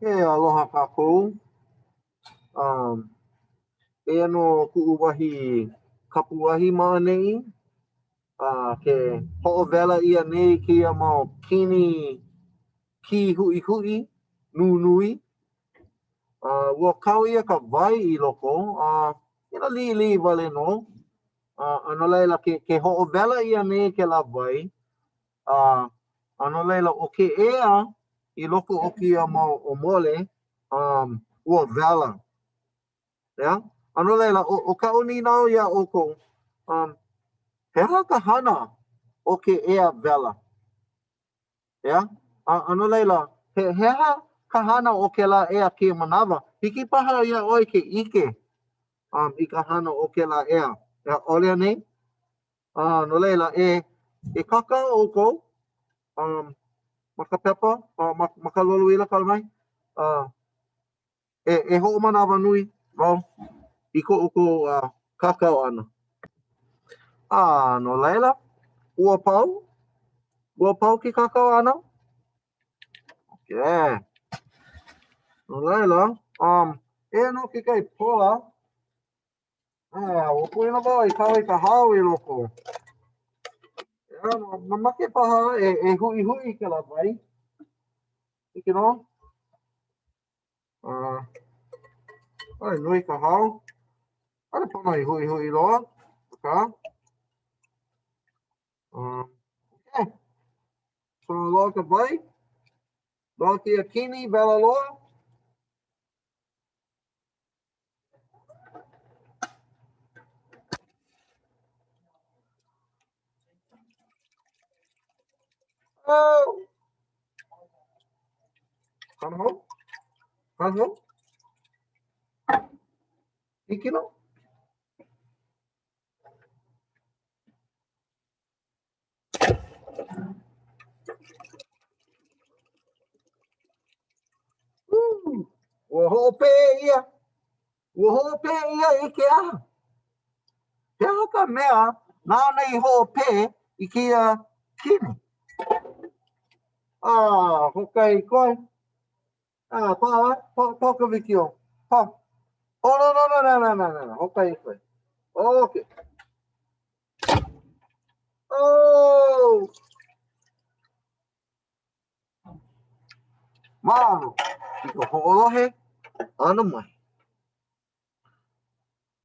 Aloha kākou. E ano ku'uwahi kapuahi ma'anei. Ke ho'owela ia nei kia mau Kini Kī Hu'ihu'i nunui. Ua kau ia ka wai I loko. Ina li wale no. Ano laila ke ho'owela ia nei ke la wai. Ano laila o ke ea I loko o kia mau o mole. Ua wela. Yeah? Ano laila o ka uni nao ia oko. He haka hana o ke ea wela. Yeah? Ano laila, he ha ka hana o ke la ea ke manawa. Hiki paha ia oi ke ike I ka hana o ke la ea. Olea nei? No laila, e kaka o kou, maka pepa, maka lolu ila kalmai, e ho manawa nui, wau, I ko uko kakao ana. No laila, ua pau ki kakao ana. Okay. No laila, e no ke kai pola, o puina wau I kau I ka hao I loko. Mamake paha e hui ke la vai. Ike no? Ai, nui ka hao. Ana pono I hui loa. Okay. Okay. So loa ka vai. Loa ki a kini, bela loa. Oh! Kanho? Kanho? Ike no? Ua ho'ope ia. Ua ho'ope ia ike aha. He haka mea, nāna I ho'ope I kia kini. Hokai koe. Pa ka wikio. Pa. Oh, no. Hokai koe. Okay. Oh! Mahalo. I ka ho'olohe, ana mai.